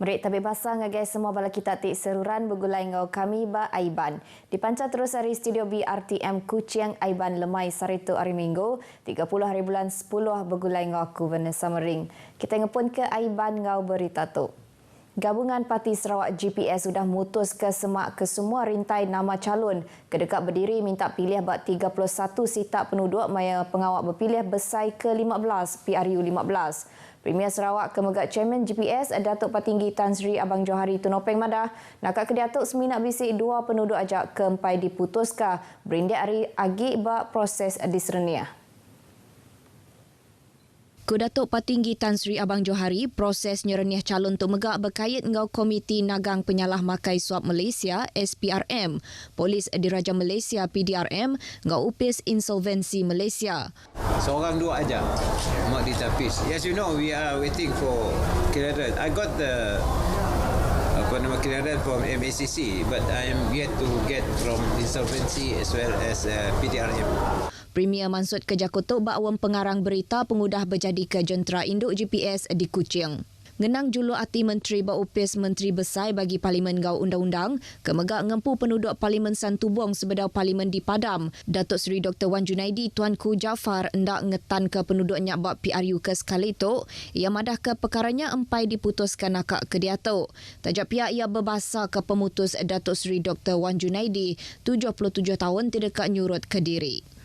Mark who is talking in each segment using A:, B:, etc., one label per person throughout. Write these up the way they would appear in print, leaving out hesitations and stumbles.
A: Berit tabik basah ngagai semua bala kita tik seruran bergulai ngau kami ba Aiban. Dipancar terus dari studio BRTM Kuching Aiban Lemai Saritu hari Minggu 30 hari bulan 10 bergulai ngau aku Vanessa Mering. Kita ngepun ke Aiban ngau berita tu. Gabungan Parti Sarawak GPS sudah mutus ke semak ke semua rintai nama calon kedekat berdiri minta pilih bak 31 sitak penduduk maya pengawak berpilih besai ke-15 PRU 15. Premier Sarawak Kemegat Chairman GPS Datuk Patinggi Tan Sri Abang Johari Tunopeng Madah nakak ke Datuk seminat bisik dua penduduk ajak kempai diputuskan berindik hari agi bak proses diserenia. Datuk Patinggi Tan Sri Abang Johari proses nyereniah calon untuk megak berkait ngau Komiti Nagang Penyalah Makai Suap Malaysia SPRM, Polis Diraja Malaysia PDRM, ngau Upis Insolvensi Malaysia.
B: Seorang dua aja mak ditapis. Yes, you know, we are waiting for clearance. I got the clearance from MACC, but I am yet to get from insolvency as well as PDRM.
A: Premier Mansud Kejakutuk bakwam pengarang berita pengudah berjadi ke jentera induk GPS di Kuching. Ngenang julu ati Menteri Baupis Menteri Besar bagi Parlimen Gau Undang-Undang, kemegak ngempu penduduk Parlimen Santubong sebedau Parlimen di Padam. Datuk Seri Dr. Wan Junaidi Tuanku Jaafar hendak ngetan ke penduduknya bak PRU ke sekali itu, ia madah ke perkaranya empai diputuskan nakak ke Datuk. Tajak pihak ia berbahasa ke pemutus Datuk Seri Dr. Wan Junaidi, 77 tahun tidak nyurut ke diri.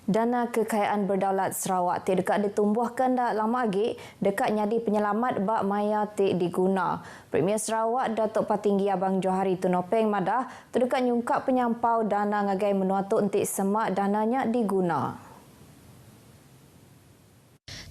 A: Dana kekayaan berdaulat Sarawak tik dekat ditumbuhkan dah lama lagi dekat nyadi penyelamat bak maya tik diguna. Premier Sarawak Datuk Patinggi Abang Johari Tunopeng Madah terdekat nyungkap penyampau dana ngagai menuatuk entik semak dananya diguna.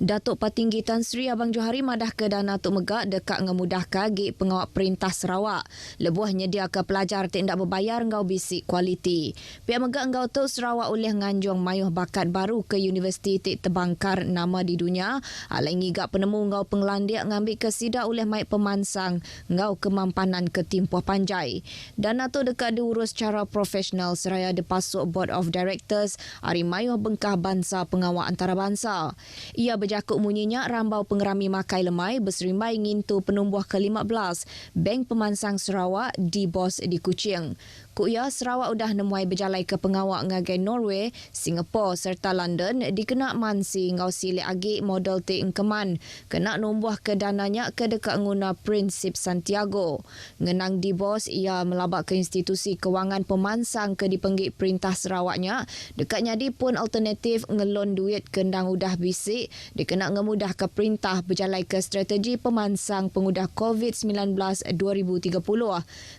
A: Datuk Patinggi Tan Sri Abang Johari madah ke dana tuk megak dekat ngemudahkan gi pengawak perintah Sarawak. Lebuh nyedia ke pelajar tidak berbayar ngau bisik kualiti. Pihak megak ngau tuk Sarawak oleh nganjung mayuh bakat baru ke Universiti tik terbangkar nama di dunia. Alai ngigak penemu ngau penglandiak ngambil ke sida oleh maik pemansang ngau kemampanan ketimpuh panjai. Dana tuk dekat diurus secara profesional seraya dipasuk Board of Directors hari mayuh bengkah bangsa pengawak antarabangsa. Ia berjakuk munyinya rambau pengerami makai lemai berserimbai ngintu penumbuh ke-15 Bank Pemansang Sarawak di Bos di Kuching. Kuya Sarawak udah nemuai berjalai ke pengawak ngagai Norway, Singapura serta London dikena mansi ngau sili agi model ti engkeman kena numbuh ke dananya ke dekat nguna prinsip Santiago. Ngenang di Bos ia melabak ke institusi kewangan pemansang ke dipenggik perintah Sarawaknya dekat nyadi pun alternatif ngelon duit kendang udah bisik dikena ngemudah ke perintah berjalai ke strategi pemansang pengudah COVID-19 2030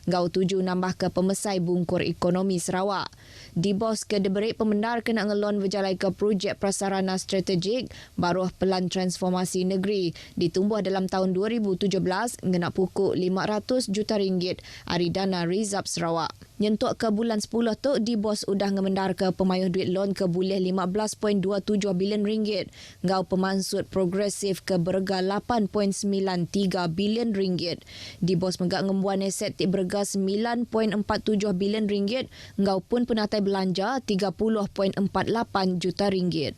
A: ngau tuju nambah ke pemesai bungkur ekonomi Sarawak. Di Bos ke diberi pemendar kena ngelon berjalai ke projek prasarana strategik baruh pelan transformasi negeri ditumbuh dalam tahun 2017 ngena pukul 500 juta ringgit ari dana Rizab Sarawak. Nyentuk ke bulan 10 tu di Bos udah ngemendar ke pemayuh duit lon ke boleh 15.27 bilion ringgit ngau pemansut progresif ke berga 8.93 bilion ringgit. Di Bos megak ngembuan aset ti berga 9.47 bilion ringgit ngau pun penatai belanja 30.48 juta ringgit.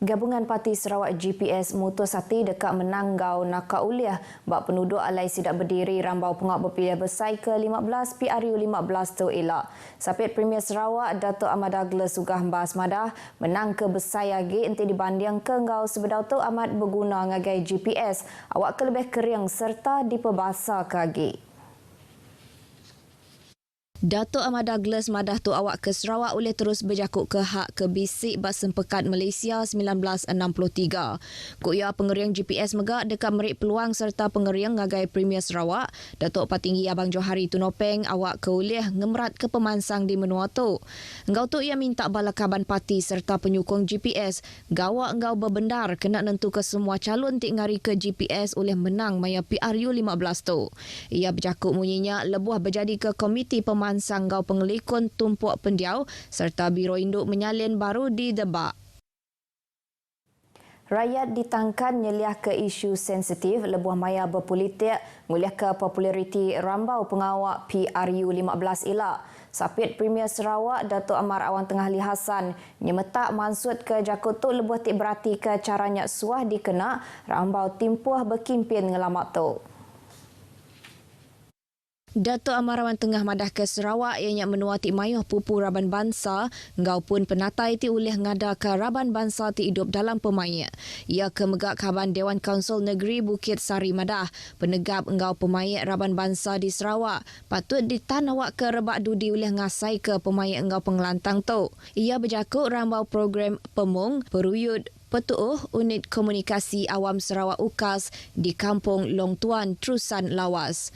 A: Gabungan Parti Sarawak GPS mutus hati dekat menanggau nakak uliah bak penduduk alai sidak berdiri rambau pengawak berpilih besai ke-15 PRU 15 tu elak. Sapit Premier Sarawak Datuk Ahmad Douglas Sugah Mbas Madah menang ke besai lagi enti dibanding ke ngau sebedau tu amat berguna ngagai GPS awak ke lebih kering serta diperbahasa ke lagi. Datuk Ahmad Douglas madah tu awak ke Sarawak oleh terus berjakuk ke hak ke bisik bas sempekat Malaysia 1963. Kuya pengeriang GPS megak dekat merik peluang serta pengeriang ngagai Premier Sarawak, Datuk Patinggi Abang Johari Tunopeng awak ke oleh ngemerat ke pemansang di menua tu. Ngau tu ia minta balakaban parti serta penyukung GPS gawak ngau berbendar kena nentu ke semua calon tik ngari ke GPS oleh menang maya PRU 15 tu. Ia berjakuk munyinya lebuh berjadi ke Komiti Pemansang Sanggau Pengelikun Tumpuk Pendiau serta Biro Induk Menyalin baru di Debak. Rakyat ditangkan nyeliah ke isu sensitif lebuh maya berpolitik nguliah ke populariti rambau pengawak PRU 15 elak. Sapit Premier Sarawak Datuk Amar Awang Tengah Ali Hassan nyemetak maksud ke Jakutuk lebuh tik berarti ke caranya suah dikena rambau timpuh berkimpin ngelamak tu. Datuk Amar Awang Tengah madah ke Sarawak ianya menua ti mayuh pupu Raban Bangsa ngau pun penatai ti ulih ngada ke Raban Bangsa ti hidup dalam pemaya. Ia ke megak Kaban Dewan Kaunsil Negeri Bukit Sari madah penegap ngau pemaya Raban Bangsa di Sarawak patut ditanawak ke rebak dudi ulih ngasai ke pemaya ngau pengelantang tu. Ia berjakut rambau program pemung peruyut Petuuh Unit Komunikasi Awam Sarawak UKAS di Kampung Long Tuan, Terusan Lawas.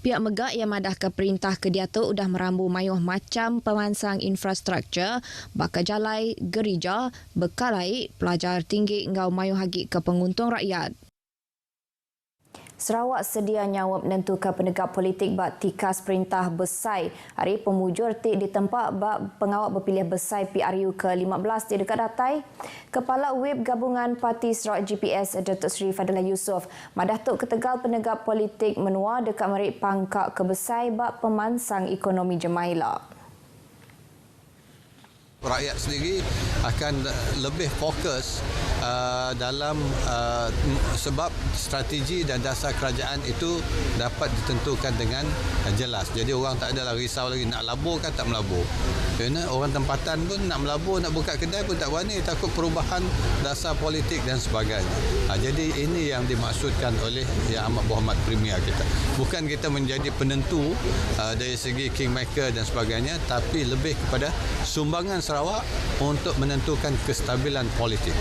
A: Pihak megak yang madah ke perintah ke dia tu udah merambu mayuh macam pemansang infrastruktur, bakal jalai, gerija, bekalai, pelajar tinggi ngau mayuh hagi ke penguntung rakyat. Sarawak sedia nyawab nentu ke penegak politik bak tikas perintah besai. Hari pemujur tik ditempat bak pengawak berpilih besai PRU ke-15 di dekat datai. Kepala Whip Gabungan Parti Sarawak GPS Datuk Seri Fadilah Yusof madah tuk ketegal penegak politik menua dekat merik pangkak ke besai bak pemansang ekonomi Jemaila.
C: Rakyat sendiri akan lebih fokus dalam sebab strategi dan dasar kerajaan itu dapat ditentukan dengan jelas. Jadi orang tak adalah risau lagi nak labur kan tak melabur. Kerana orang tempatan pun nak melabur, nak buka kedai pun tak berani, takut perubahan dasar politik dan sebagainya. Jadi ini yang dimaksudkan oleh Yang Amat Berhormat Premier kita. Bukan kita menjadi penentu dari segi kingmaker dan sebagainya, tapi lebih kepada sumbangan Sarawak untuk menentukan kestabilan politik.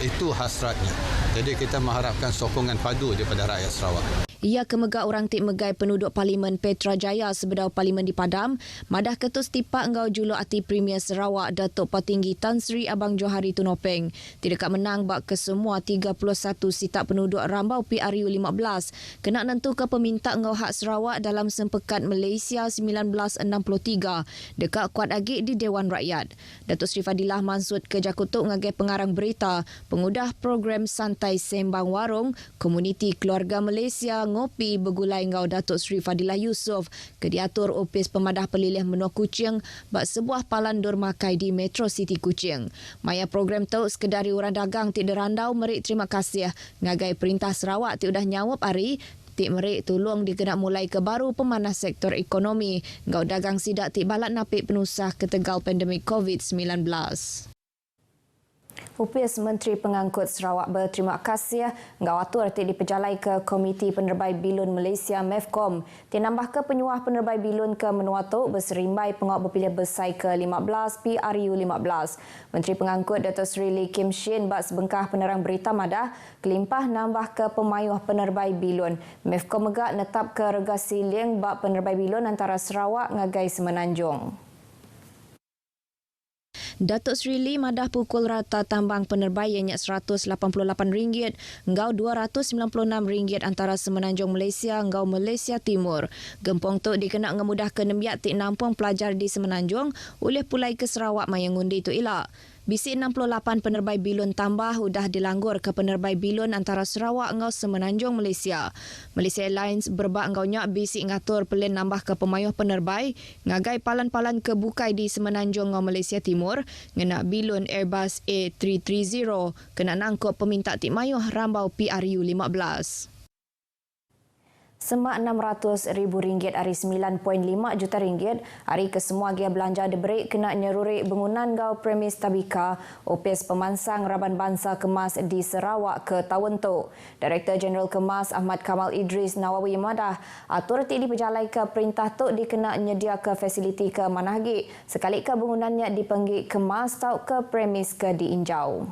C: Itu hasratnya. Jadi kita mengharapkan sokongan padu daripada rakyat Sarawak.
A: Ia kemegak orang tik megai penduduk Parlimen Petrajaya sebedau Parlimen di Padam, madah ketus tipak engau juluk ati Premier Sarawak Datuk Patinggi Tan Sri Abang Johari Tunopeng. Tidak menang bak kesemua 31 sitak penduduk rambau PRU 15 kena nentu ke peminta engau hak Sarawak dalam sempekat Malaysia 1963 dekat kuat agik di Dewan Rakyat. Datuk Sri Fadilah maksud ke Jakutuk ngagai pengarang berita pengudah program santai sembang warung komuniti keluarga Malaysia ngopi bergulai ngau Datuk Seri Fadilah Yusof ke diatur opis pemadah pelilih menua Kuching bak sebuah palandur makai di Metro City Kuching. Maya program tu sekedari orang dagang tik derandau merik terima kasih ngagai perintah Sarawak tik udah nyawap hari tik merik tolong dikena mulai ke baru pemanas sektor ekonomi ngau dagang sidak tik balat napik penusah ketegal pandemik COVID-19. Upis Menteri Pengangkut Sarawak berterima kasih ngau atur tik dipejalai ke Komiti Penerbai Bilun Malaysia MEFCOM. Tinambah ke penyuah penerbai bilun ke menua tu berserimbai pengawak berpilih besai ke-15 PRU 15. Menteri Pengangkut Datuk Seri Lee Kim Shin bak sebengkah penerang berita madah kelimpah nambah ke pemayuh penerbai bilun. MEFCOM megak netap ke rega siling bak penerbai bilun antara Sarawak ngagai Semenanjung. Datuk Seri Lee madah pukul rata tambang penerbai ianya RM188 ngau RM296 antara Semenanjung Malaysia ngau Malaysia Timur. Gempong tu dikena ngemudah ke nembiak tik nampung pelajar di Semenanjung oleh pulai ke Sarawak mayang undi tu elak. Bisi 68 penerbai bilun tambah udah dilanggur ke penerbai bilun antara Sarawak ngau Semenanjung Malaysia. Malaysia Airlines berbak ngaunya bisi ngatur pelin nambah ke pemayuh penerbai ngagai palan-palan ke bukai di Semenanjung ngau Malaysia Timur ngena bilun Airbus A330 kena nangkut peminta tik mayuh rambau PRU 15. Semak RM600,000 hari RM9.5 juta hari kesemua gia belanja diberi kena nyerurik bangunan gau premis tabika opis pemansang Raban Bangsa Kemas di Sarawak ke tahun tu. Direktur Jeneral Kemas Ahmad Kamal Idris Nawawi madah atur tik dipejalai ke perintah tu dikena nyedia ke fasiliti ke manahgi sekali ke bangunannya dipanggil Kemas tau ke premis ke diinjau.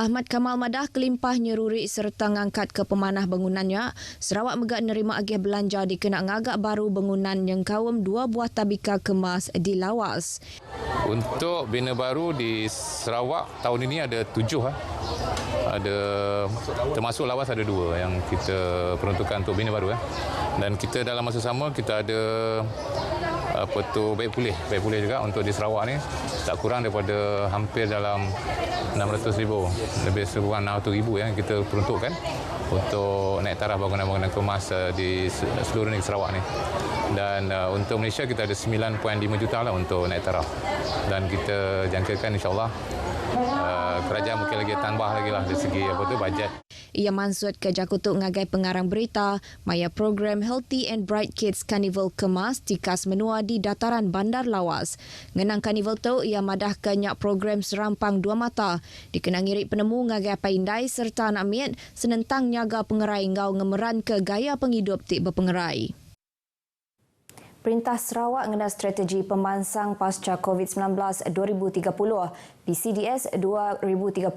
A: Ahmad Kamal madah kelimpah nyeruri serta ngangkat ke pemanah bangunannya. Sarawak megak nerima agih belanja dikena ngagak baru bangunan yang kawam 2 buah tabika kemas di lawas.
D: Untuk bina baru di Sarawak tahun ini ada 7. Ada termasuk lawas ada 2 yang kita peruntukkan untuk bina baru. Dan kita dalam masa sama kita ada baik pulih juga untuk di Sarawak ni tak kurang daripada hampir dalam 600,000, lebih kurang 600,000 yang kita peruntukkan untuk naik taraf bangunan-bangunan kemas di seluruh negeri Sarawak ni. Dan untuk Malaysia kita ada 9.5 juta lah untuk naik taraf. Dan kita jangkakan insya-Allah kerajaan mungkin lagi tambah lagi lah dari segi bajet.
A: Ia mansut ke Jakutuk ngagai pengarang berita, maya program Healthy and Bright Kids Carnival kemas tikas menua di dataran Bandar Lawas. Ngenang carnival tu, ia madah ke nyak program serampang 2 mata. Dikenang ngirik penemu ngagai paindai serta anak miet senentang nyaga pengerai ngau ngemeran ke gaya penghidup tik berpengerai. Perintah Sarawak ngena strategi pemansang pasca COVID-19 2030 PCDS 2030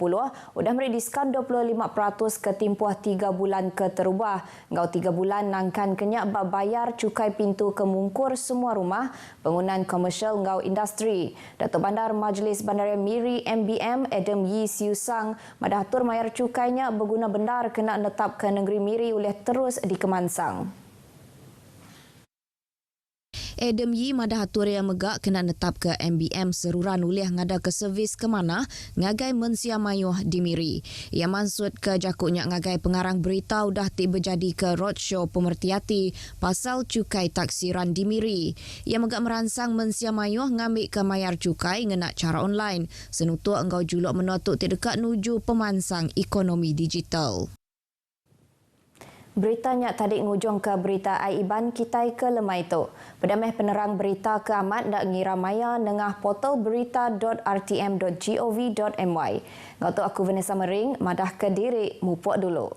A: udah memberi diskaun 25% ke tempoh 3 bulan ke terubah. Ngau 3 bulan nangkan kenyak bayar cukai pintu kemungkur semua rumah bangunan komersial ngau industri. Datuk Bandar Majlis Bandaraya Miri MBM Adam Yee Siu Sang madah atur mayar cukainya berguna bendar kena netap ke negeri Miri oleh terus dikemansang. Adam Yee madah atur yang megak kena netap ke MBM seruran ulih ngada ke servis ke mana ngagai mensia mayuh di Miri. Ia mansut ke jakuknya ngagai pengarang berita udah tiba jadi ke roadshow pemerhati pasal cukai taksiran di Miri. Ia megak meransang mensia mayuh ngambil ke mayar cukai ngena cara online. Senutuk engkau juluk menutuk terdekat nuju pemansang ekonomi digital. Beritanya tadi ngujung ke berita Aiban Kitai ke lemai itu. Pedamai penerang berita ke amat nak ngira maya nengah portal berita.rtm.gov.my. Ngau tu aku Vanessa Mering, madah ke diri mupuk dulu.